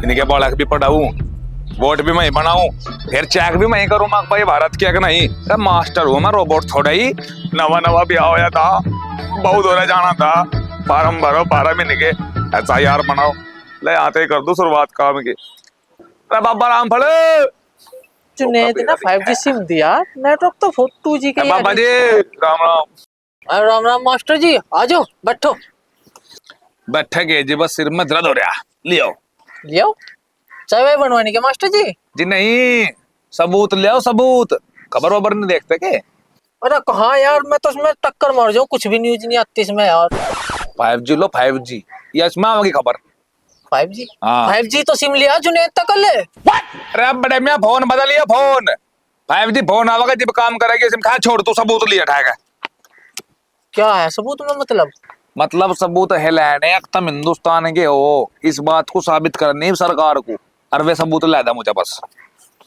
इनके बालक भी पढ़ाऊं, वोट भी मैं बनाऊं, फिर चेक भी मैं करूं भाई भारत के नहीं। अरे मास्टर हूं मैं, रोबोट थोड़ा ही। नवा नवा ब्याह होया था, बहुत हो जाना था, फार्म भरो 12 महीने के, SIR बनाओ, ले आते ही कर दो शुरुआत काम की। अरे बाबा राम फल जुनेद ना 5G सिम दिया, नेटवर्क तो 2G का ही बाबा है। जी राम राम। राम राम मास्टर जी, आ जाओ बैठो। बैठे जी, बस सिर में दर्द हो रहा, लियो लियो चाय वाय बनवानी क्या मास्टर जी? जी। नहीं, सबूत ले आओ सबूत। खबर वबर नहीं देखते के? अरे कहाँ यार, मैं तो उसमें टक्कर मार जाऊँ, कुछ भी न्यूज नहीं आती इसमें यार। 5G लो 5G, या इसमें आओगी खबर। 5G हाँ 5G तो सिम लिया जुनेद तक कर ले। अरे बड़े मियाँ फोन बदल लिया, फोन 5G फोन आवेगा जब काम करेगी। सिम खा छोड़, तू सबूत लिया उठाएगा। क्या है सबूत में मतलब सबूत है लेने, तुम हिंदुस्तान के हो, इस बात को साबित करनी सरकार को। और वे सबूत ला दा मुझे बस।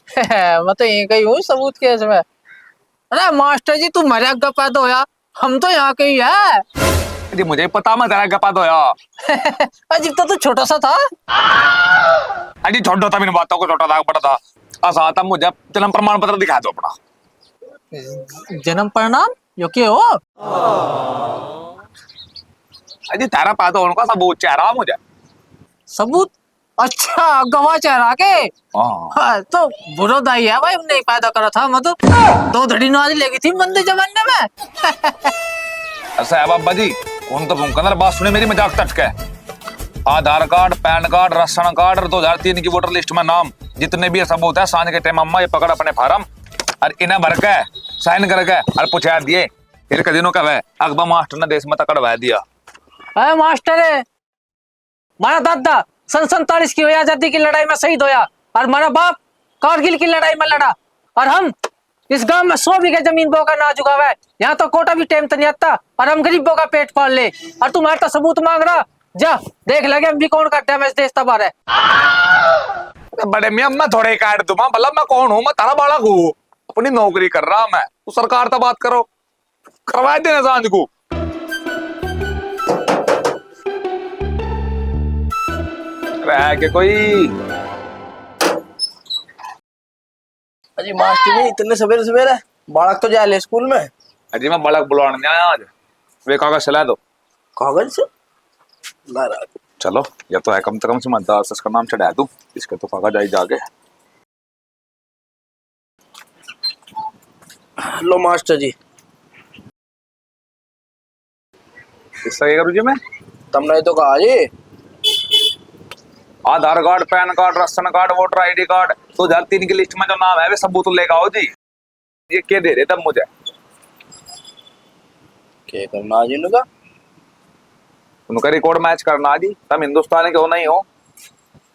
मैं तो यहीं का ही हूँ सबूत के इसमें। अरे मास्टर जी तू मजाक का पैदा होया, हम तो यहाँ के ही है। जी मुझे पता, मैं तेरा गपा दो यार। अजीब तो तू छोटा सा था। अजी छोटा था, मेरी बातों को छोटा था बड़ा था। ऐसा था, मुझे जन्म प्रमाण पत्र दिखा दो अपना। जन्म परिणाम यो के हो? अजी तेरा पैदा होने का सबूत चेहरा मुझे। सबूत? अच्छा गवाह चेहरा के। हाँ, तो बुरा दाई है भाई, नहीं पैदा करा था मैं तो 2 धड़ी नवाजी लेगी थी मंदिर जमाने में। ऐसा है बाबा जी, कौन तो भूखा बात सुने मेरी, मजाक तक के। Aadhaar card, PAN card, ration card और 2003 की वोटर लिस्ट में नाम जितने भी सबूत है, सांझ के टाइम अम्मा ये पकड़ अपने फार्म और इन्हें भर के साइन करके और पूछा दिए। फिर कदिनों का वह अकबर मास्टर ने देश में तकड़वा दिया। अरे मास्टर है, हमारा दादा सन 47 की आजादी की लड़ाई में शहीद होया और हमारा बाप कारगिल की लड़ाई में लड़ा, और हम इस गांव में 100 बीघे जमीन बोका ना चुका हुआ है। यहाँ तो कोटा भी टाइम तो नहीं आता और हम गरीबों का पेट पाल ले, और तुम्हारा तो सबूत मांग रहा। जा देख लगे हम भी कौन का डैमेज देश तबाह है। बड़े मियां मैं थोड़े काट दूंगा, मतलब मैं कौन हूँ? मैं तारा बालक हूँ, अपनी नौकरी कर रहा मैं। तो सरकार तो बात करो, करवा देना सांझ को। रह के कोई अजी मास्टर जी इतने सवेरे सवेरे बालक तो जा ले स्कूल में। अजी मैं बालक बुलाने नहीं आया आज। वे कागज चला दो। कागज से लारा। चलो, या तो है कम से कम से मैं 10 का नाम चढ़ा दूं, इसके तो कागज आई जागे। लो मास्टर जी, इसका क्या करूँ जी मैं? तुमने तो कहा जी Aadhaar card, PAN card, ration card, voter ID card, 2003 की लिस्ट में जो नाम है वे सबूत लेकर आओ जी। ये क्या दे रहे तब मुझे? क्या करना जी उनका? उनका रिकॉर्ड मैच करना जी। तुम हिंदुस्तान के हो नहीं हो?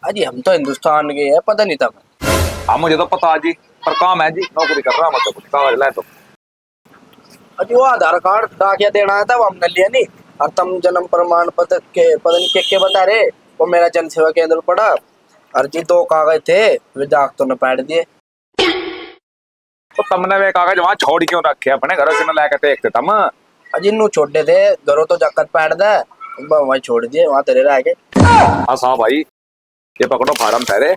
अजी हम तो हिंदुस्तान के है, पता नहीं था मैं। हाँ मुझे तो पता जी, पर काम है जी, नौकरी कर रहा मतलब कुछ कागज लाए तो। अजी वो आधार कार्ड डाकिया देना है था, वो हमने लिया नहीं। और तुम जन्म प्रमाण पत्र के पता नहीं के बता रहे, वो मेरा जन सेवा केंद्र पड़ा। और जी 2 कागज थे, वे डाक तो न पैड दिए। तो तुमने वे कागज वहां छोड़ क्यों रखे अपने घर से? न लेकर देखते तुम। अजी नू छोड़े थे घरों तो जाकर पैड दे, वहां छोड़ दिए, वहां तेरे रह गए। हाँ भाई, ये पकड़ो फार्म ठहरे,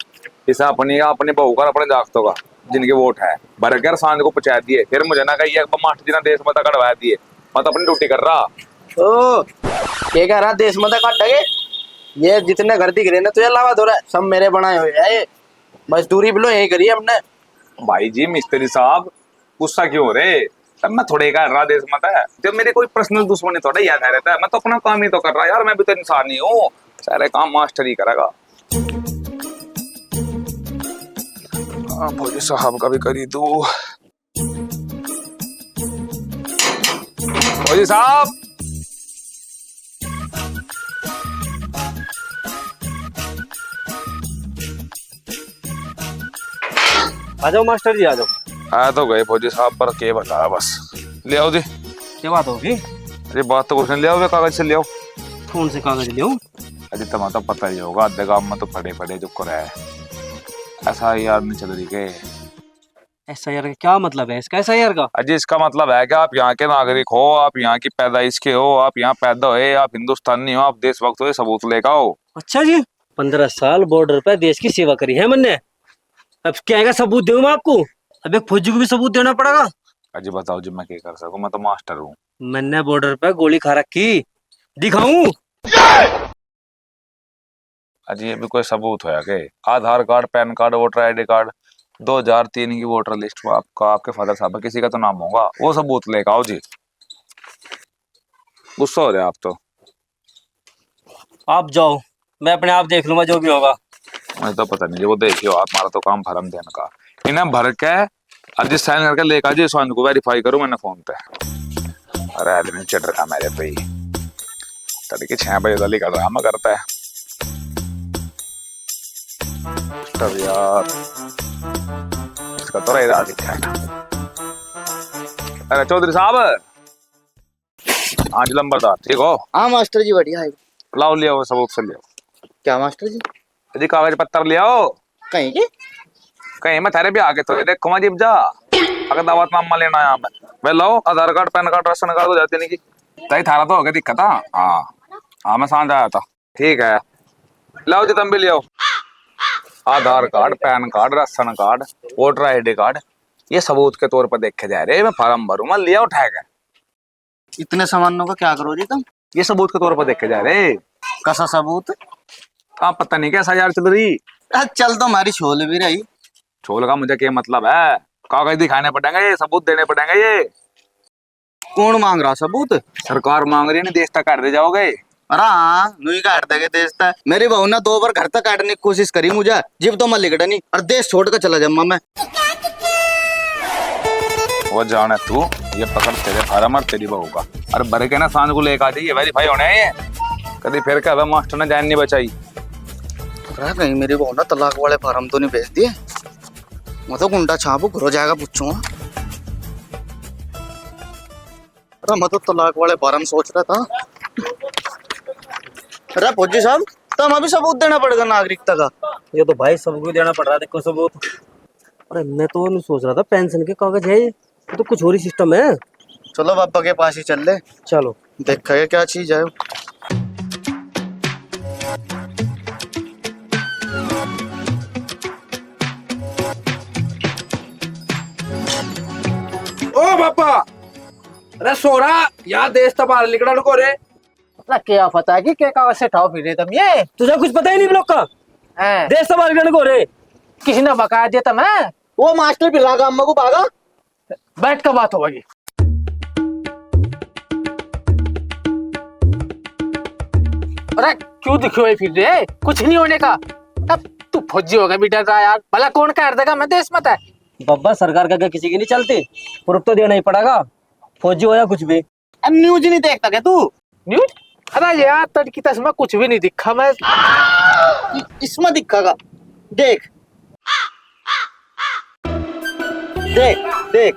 इसे अपनी बहू का अपने जागतों का जिनके वोट है बरगर सांझ को पहुंचा दिए। फिर मुझे ना कही मास्टर जी ने देश में कटवा दिए, मैं तो अपनी ड्यूटी कर रहा। ओ क्या कह रहा देश में काट गए? ये जितने घर दिख रहे ना तुझे अलावा दो रहा सब मेरे बनाए हुए है। ये मजदूरी बिलो यही करी हमने। भाई जी मिस्त्री साहब गुस्सा क्यों हो रहे? तब मैं थोड़े का रहा देश में था, जब मेरे कोई पर्सनल दुश्मनी थोड़ा याद आ रहता है। मैं तो अपना काम ही तो कर रहा यार, मैं भी तो इंसान ही हूँ, सारे काम मास्टर ही करेगा। हाँ फौजी साहब का भी करी दो। फौजी साहब आ जाओ मास्टर जी, आ जाओ। आ तो गए फौजी साहब, पर के बता बस। ले आओ जी। क्या बात होगी? अरे बात तो कुछ नहीं, ले आओ कागज से ले आओ। कौन से कागज ले? अरे तुम्हें तो पता ही होगा, आधे गांव में तो पड़े पड़े जो कर है। ऐसा यार नहीं चल रही के? SIR का क्या मतलब है? इसका SIR का अजी इसका मतलब है कि आप यहाँ के नागरिक हो, आप यहाँ की पैदाइश के हो, आप यहाँ पैदा हुए, आप हिंदुस्तानी हो, आप देशभक्त हो, सबूत लेकर आओ। अच्छा जी, 15 साल बॉर्डर पे देश की सेवा करी है मैंने। अब क्या का सबूत दूं मैं आपको? अब एक फौजी को भी सबूत देना पड़ेगा। अजी बताओ जी मैं क्या कर सकूं, मैं तो मास्टर हूँ। मैंने बॉर्डर पे गोली खा रखी, दिखाऊं? अजी ये भी कोई सबूत होया के? Aadhaar card, PAN card, voter ID card, 2003 की वोटर लिस्ट में आपका, आपके फादर साहब का किसी का तो नाम होगा, वो सबूत लेकर आओ जी। गुस्सा हो रहे आप तो। आप जाओ, मैं अपने आप देख लूंगा जो भी होगा। मुझे तो पता नहीं जी, वो देखियो आप, हमारा तो काम फॉर्म देने का। इन्हें भर के अर्जी साइन करके लेकर जी, स्वाइन को वेरीफाई करूं मैंने फोन पे। अरे आदमी चढ़ रहा मेरे पे ही, तड़के 6 बजे वाली का ड्रामा करता है तब यार, इसका तो रहा दिखा है। अरे चौधरी साहब, आज लंबरदार ठीक हो? हाँ मास्टर जी बढ़िया है। लाओ ले आओ सबूत से, ले आओ क्या मास्टर जी? जी कागज पत्तर ले आओ। कहीं के? कहीं मैं थारे भी आगे तो देखो मैं जीप जा, अगर दावत नामा लेना है मैं वे लाओ। Aadhaar card, PAN card, ration card हो जाते नहीं की तई थारा तो हो गया दिक्कत। हाँ मैं सांझ आया था। ठीक है लाओ जी, तुम भी ले आओ। Aadhaar card, PAN card, ration card, voter ID card, ये सबूत के तौर पर देखे जा रहे। मैं फार्म भरूंगा, लिया उठाएगा। इतने सामानों का क्या करोगे तुम? ये सबूत के तौर पर देखे जा रहे। कैसा सबूत? कहाँ पता नहीं कैसा यार चल रही। चल तो हमारी छोल भी रही। छोल का मुझे क्या मतलब है? कागज दिखाने पड़ेंगे, ये सबूत देने पड़ेंगे। ये कौन मांग रहा सबूत? सरकार मांग रही है, देश तक काट दे जाओगे। अरे हाँ नुई काट देगे देश तक। मेरी बहू ने 2 बार घर तक काटने की कोशिश करी मुझे, जीव तो मैं लिकड़ा नहीं और देश छोड़ कर चला जाऊंगा मैं। वो जाने तू, ये पकड़ तेरे फार्म और तेरी बहू का, और भर के ना सांझ को लेकर आ जाइए, वेरीफाई होने हैं ये। कभी फिर क्या मास्टर ने जान नहीं बचाई। कहीं मेरी बहू ने तलाक वाले फार्म तो नहीं भेज दिए? मैं तो गुंडा छापू घर जाएगा पूछूंगा। अरे मैं तो तलाक वाले फार्म सोच रहा था। अरे फौजी साहब, तो हमें भी सबूत देना पड़ेगा नागरिकता का? ये तो भाई सबको देना पड़ रहा है, देखो सबूत। अरे मैं तो नहीं सोच रहा था पेंशन के कागज है, ये तो कुछ और ही सिस्टम है। चलो पापा के पास ही चल ले, चलो देखा क्या चीज है। ओ पापा, अरे सोरा यार, देश तबार लिकड़ा को रे। ना क्या पता है कि क्या कागज से ठाओ फिर तुम ये? तुझे कुछ पता ही नहीं लोग का हैं? देश संभाल करने को रे। किसी ने बकाया दिया तुम है? वो मास्टर फिर लागा अम्मा को भागा। बैठ कर बात होगी। अरे क्यों दिखे हुए फिर रे? कुछ नहीं होने का। अब तू फौजी हो गया भी डर रहा यार, भला कौन कर देगा? मैं देश मत है। बब्बा सरकार का क्या किसी की नहीं चलती, प्रूफ तो देना ही पड़ेगा, फौजी हो या कुछ भी। अब न्यूज नहीं देखता क्या तू? न्यूज? अरे यार तड़की तस्मा कुछ भी नहीं दिखा मैं। इसमें दिखागा, देख देख देख।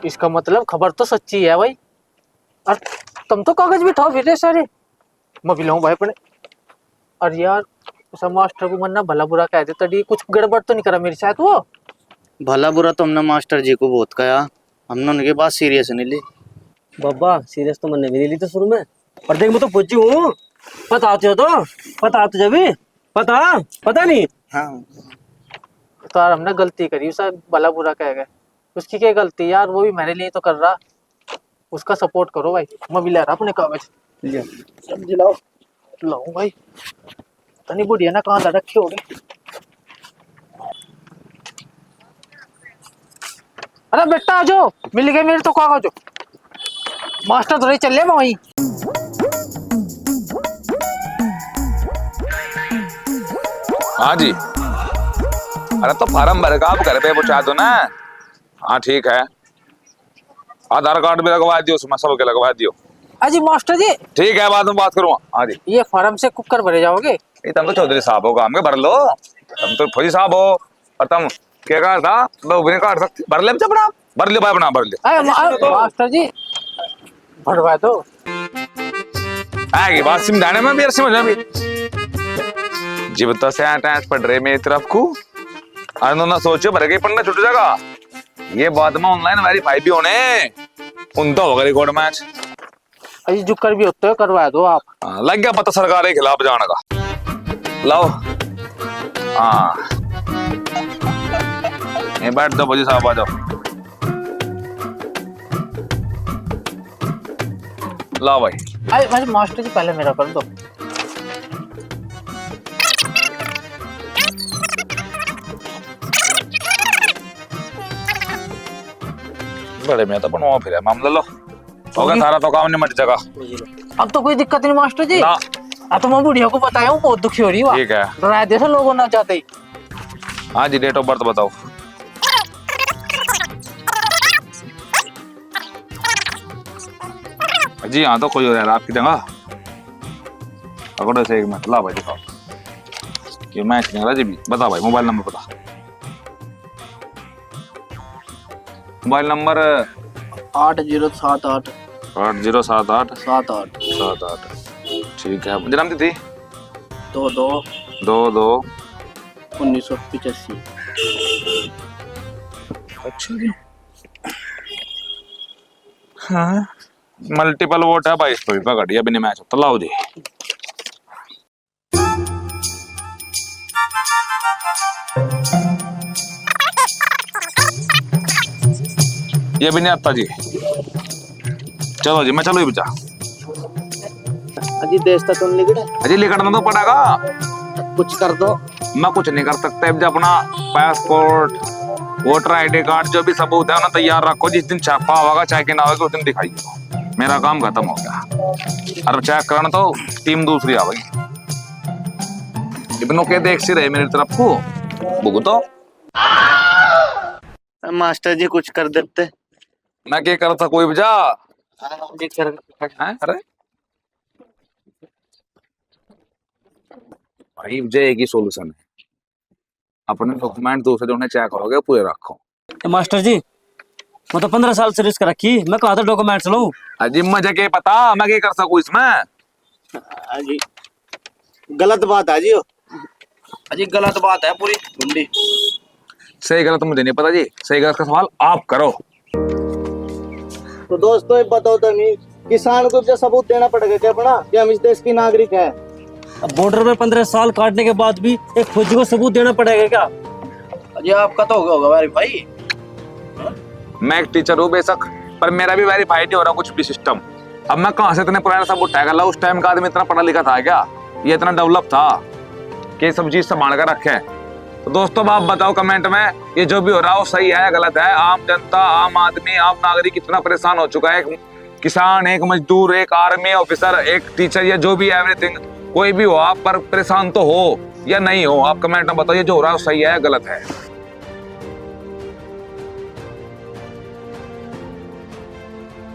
इसका मतलब खबर तो सच्ची है भाई। और तुम तो कागज भी ठाओ फिर रे सारे। मैं भी लाऊं भाई अपने। और यार उस मास्टर को मरना भला बुरा कह दे, तड़ी कुछ गड़बड़ तो नहीं करा मेरे साथ वो? भला बुरा तो हमने मास्टर जी को बहुत कहा, हमने उनके पास सीरियस नहीं ली। बब्बा सीरियस तो मैंने भी नहीं ली तो शुरू में। और देख मैं तो फौजी हूँ, पता तुझे तो, पता तुझे भी पता नहीं। हाँ तो यार हमने गलती करी, उसे भला बुरा कह गए। उसकी क्या गलती यार, वो भी मेरे लिए तो कर रहा। उसका सपोर्ट करो भाई। मैं भी ले रहा अपने कागज। सब्जी लाओ। लाऊं भाई, तनी बुढ़िया ना कहाँ रखे हो गए। अरे बेटा आ जाओ, मिल गए मेरे तो कागज। मास्टर तो नहीं चल रहे वहीं। हाँ जी, अरे तो फार्म भर का आप घर पे पहुंचा दो ना। हाँ ठीक है, आधार कार्ड भी लगवा दियो, उसमें सबके लगवा दियो। अजी मास्टर जी, ठीक है बाद में बात करूँगा। हाँ जी, ये फार्म से कुकर भरे जाओगे? ये तुम तो चौधरी साहब हो, काम के भर लो। तुम तो फौजी साहब हो और तुम क्या कहा था, मैं भी नहीं काट सकती। भर ले अपना, भर ले भाई अपना, भर ले। मास्टर जी भरवा दो। आएगी बात समझाने में भी समझ में भी। जीवता से अटैच पड़ रहे मेरी तरफ को, ना सोचो भर के पढ़ना छुट जाएगा। ये बाद में ऑनलाइन वेरीफाई भी होने, उन तो होगा रिकॉर्ड मैच। अजी जुक्कर भी होते हो, करवा दो आप। हाँ, लग गया पता सरकार के खिलाफ जाने का। लाओ हाँ ये बैठ दो भाजी साहब, आ जाओ। लाओ भाई। अरे भाई मास्टर जी पहले मेरा कर दो। बड़े में तो बनवा फिर मामला लो हो गया सारा तो काम निमट जाएगा। अब तो कोई दिक्कत नहीं मास्टर जी। ना अब तो मैं बुढ़िया को बताया हूँ, बहुत दुखी हो रही है। ठीक है। डराए दे लोगों ना चाहते ही। हाँ जी डेट ऑफ बर्थ बताओ। जी हाँ तो कोई हो यार आपकी जगह पकड़ो से एक मिनट। ला भाई दिखाओ ये मैच नहीं रहा जी भी। बता भाई मोबाइल नंबर बता। Mobile number 8078 8078 78 78। ठीक है। जन्म तिथि 22 22 1985। अच्छा जी। हाँ मल्टीपल वोट है भाई, इस पर भी पकड़िए अभी नहीं मैच होता। लाओ जी। ये भी नहीं आता जी। चलो जी मैं चलो ही बचा। अजी देश तक तुम लिखड़ा अजी लिखना तो पड़ेगा। कुछ कर दो। मैं कुछ नहीं कर सकता। अब अपना पासपोर्ट वोटर आईडी कार्ड जो भी सबूत है उन्हें तैयार रखो। जिस दिन छापा होगा चाहे कि ना होगा उस दिन दिखाइए। मेरा काम खत्म हो गया। और चेक करना तो टीम दूसरी आ गई। इब्नो के देख सी रहे मेरी तरफ को भुगतो। मास्टर जी कुछ कर देते। मैं क्या करता कोई बजा हैं? अरे भाई जे एक ही सोल्यूशन है। अपने डॉक्यूमेंट दूसरे जो चेक हो गए पूरे रखो। मास्टर जी मैं तो 15 साल से रिस्क रखी, मैं कहा था डॉक्यूमेंट्स लूं। अजी मुझे क्या पता मैं क्या कर सकूं इसमें। अजी गलत बात है जी। अजी गलत बात है पूरी ढूंढी। सही गलत मुझे नहीं पता जी। सही गलत का सवाल आप करो। तो दोस्तों ये बताओ तो नहीं किसान को जो सबूत देना पड़ेगा क्या अपना कि हम इस देश की नागरिक है। अब बॉर्डर में 15 साल काटने के बाद भी एक फौजी को सबूत देना पड़ेगा क्या? अजी आपका तो होगा वेरीफाई। मैं एक टीचर हूँ बेशक, पर मेरा भी वेरीफाई नहीं हो रहा कुछ भी सिस्टम। अब मैं कहाँ से इतने पुराना सबूत उठाएगा। ला उस टाइम का आदमी इतना पढ़ा लिखा था क्या? ये इतना डेवलप था कि ये सब चीज संभाल कर रखे। तो दोस्तों आप बताओ कमेंट में ये जो भी हो रहा है वो सही है गलत है। आम जनता आम आदमी आम नागरिक कितना परेशान हो चुका है। एक किसान एक मजदूर एक आर्मी ऑफिसर एक टीचर या जो भी एवरीथिंग कोई भी हो आप पर परेशान तो हो या नहीं हो। आप कमेंट में बताओ ये जो हो रहा है वो सही है गलत है।